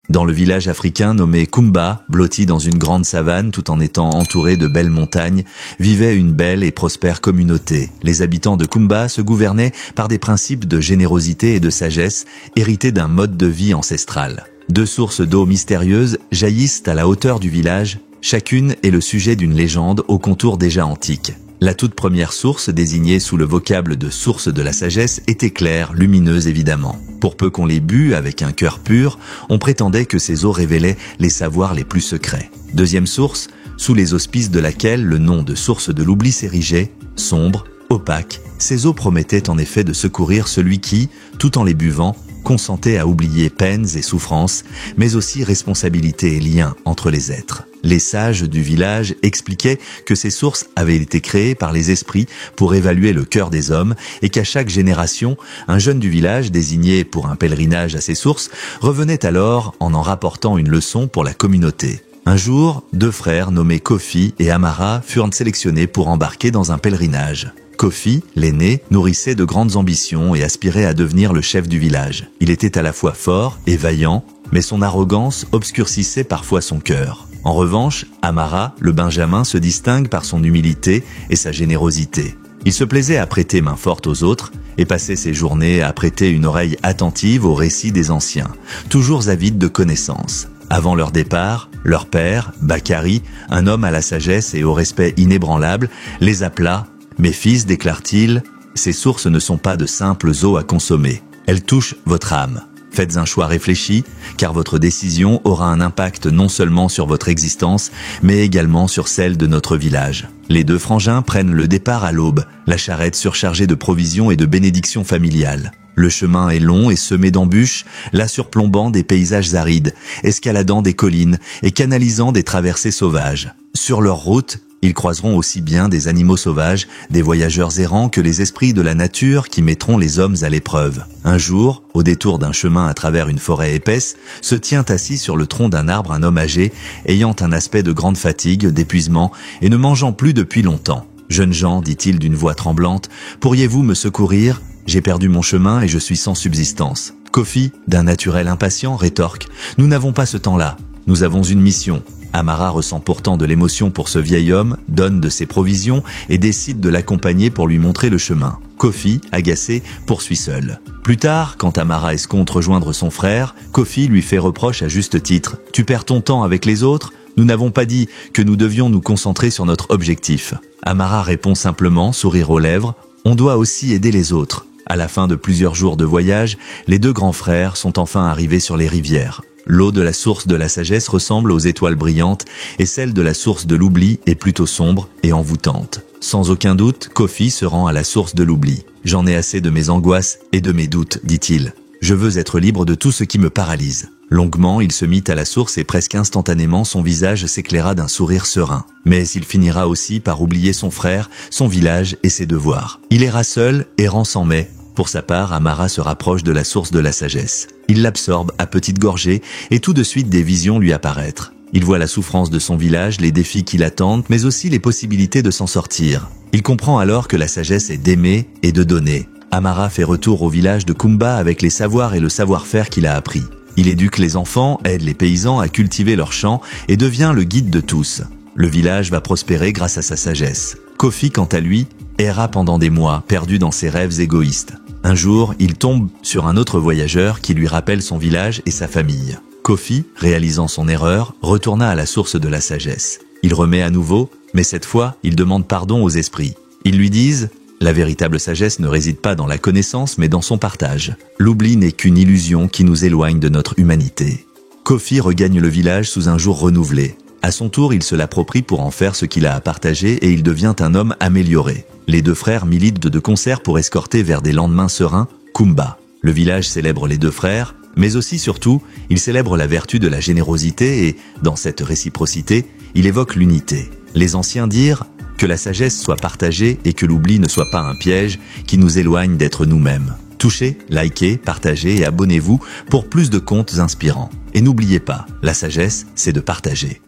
Dans le village africain nommé Kumba, blotti dans une grande savane tout en étant entouré de belles montagnes, vivait une belle et prospère communauté. Les habitants de Kumba se gouvernaient par des principes de générosité et de sagesse hérités d'un mode de vie ancestral. 2 sources d'eau mystérieuses jaillissent à la hauteur du village, chacune est le sujet d'une légende aux contours déjà antiques. La toute première source, désignée sous le vocable de source de la sagesse, était claire, lumineuse évidemment. Pour peu qu'on les bût avec un cœur pur, on prétendait que ces eaux révélaient les savoirs les plus secrets. Deuxième source, sous les auspices de laquelle le nom de source de l'oubli s'érigeait, sombre, opaque, ces eaux promettaient en effet de secourir celui qui, tout en les buvant, consentait à oublier peines et souffrances, mais aussi responsabilités et liens entre les êtres. Les sages du village expliquaient que ces sources avaient été créées par les esprits pour évaluer le cœur des hommes et qu'à chaque génération, un jeune du village désigné pour un pèlerinage à ces sources revenait alors en rapportant une leçon pour la communauté. Un jour, 2 frères nommés Kofi et Amara furent sélectionnés pour embarquer dans un pèlerinage. Kofi, l'aîné, nourrissait de grandes ambitions et aspirait à devenir le chef du village. Il était à la fois fort et vaillant, mais son arrogance obscurcissait parfois son cœur. En revanche, Amara, le benjamin, se distingue par son humilité et sa générosité. Il se plaisait à prêter main forte aux autres et passait ses journées à prêter une oreille attentive aux récits des anciens, toujours avides de connaissances. Avant leur départ, leur père, Bakari, un homme à la sagesse et au respect inébranlable, les appela « Mes fils », déclare-t-il, « ces sources ne sont pas de simples eaux à consommer. Elles touchent votre âme. Faites un choix réfléchi, car votre décision aura un impact non seulement sur votre existence, mais également sur celle de notre village. » Les 2 frangins prennent le départ à l'aube, la charrette surchargée de provisions et de bénédictions familiales. Le chemin est long et semé d'embûches, là surplombant des paysages arides, escaladant des collines et canalisant des traversées sauvages. Sur leur route, ils croiseront aussi bien des animaux sauvages, des voyageurs errants que les esprits de la nature qui mettront les hommes à l'épreuve. Un jour, au détour d'un chemin à travers une forêt épaisse, se tient assis sur le tronc d'un arbre un homme âgé, ayant un aspect de grande fatigue, d'épuisement et ne mangeant plus depuis longtemps. « Jeunes gens, dit-il d'une voix tremblante, pourriez-vous me secourir ? J'ai perdu mon chemin et je suis sans subsistance. » Kofi, d'un naturel impatient, rétorque « Nous n'avons pas ce temps-là. Nous avons une mission. » Amara ressent pourtant de l'émotion pour ce vieil homme, donne de ses provisions et décide de l'accompagner pour lui montrer le chemin. Kofi, agacé, poursuit seul. Plus tard, quand Amara escompte rejoindre son frère, Kofi lui fait reproche à juste titre. « Tu perds ton temps avec les autres ? Nous n'avons pas dit que nous devions nous concentrer sur notre objectif. » Amara répond simplement, sourire aux lèvres, « On doit aussi aider les autres. » À la fin de plusieurs jours de voyage, les 2 grands frères sont enfin arrivés sur les rivières. L'eau de la source de la sagesse ressemble aux étoiles brillantes et celle de la source de l'oubli est plutôt sombre et envoûtante. Sans aucun doute, Kofi se rend à la source de l'oubli. « J'en ai assez de mes angoisses et de mes doutes, dit-il. Je veux être libre de tout ce qui me paralyse. » Longuement, il se mit à la source et presque instantanément, son visage s'éclaira d'un sourire serein. Mais il finira aussi par oublier son frère, son village et ses devoirs. Il erra seul, errant sans mais. Pour sa part, Amara se rapproche de la source de la sagesse. Il l'absorbe à petites gorgées et tout de suite des visions lui apparaîtrent. Il voit la souffrance de son village, les défis qui l'attendent, mais aussi les possibilités de s'en sortir. Il comprend alors que la sagesse est d'aimer et de donner. Amara fait retour au village de Kumba avec les savoirs et le savoir-faire qu'il a appris. Il éduque les enfants, aide les paysans à cultiver leurs champs et devient le guide de tous. Le village va prospérer grâce à sa sagesse. Kofi, quant à lui, erra pendant des mois, perdu dans ses rêves égoïstes. Un jour, il tombe sur un autre voyageur qui lui rappelle son village et sa famille. Kofi, réalisant son erreur, retourna à la source de la sagesse. Il remet à nouveau, mais cette fois, il demande pardon aux esprits. Ils lui disent « La véritable sagesse ne réside pas dans la connaissance, mais dans son partage. L'oubli n'est qu'une illusion qui nous éloigne de notre humanité. » Kofi regagne le village sous un jour renouvelé. À son tour, il se l'approprie pour en faire ce qu'il a à partager et il devient un homme amélioré. Les 2 frères militent de concert pour escorter vers des lendemains sereins Kumba. Le village célèbre les 2 frères, mais aussi surtout, il célèbre la vertu de la générosité et, dans cette réciprocité, il évoque l'unité. Les anciens dirent que la sagesse soit partagée et que l'oubli ne soit pas un piège qui nous éloigne d'être nous-mêmes. Touchez, likez, partagez et abonnez-vous pour plus de contes inspirants. Et n'oubliez pas, la sagesse, c'est de partager.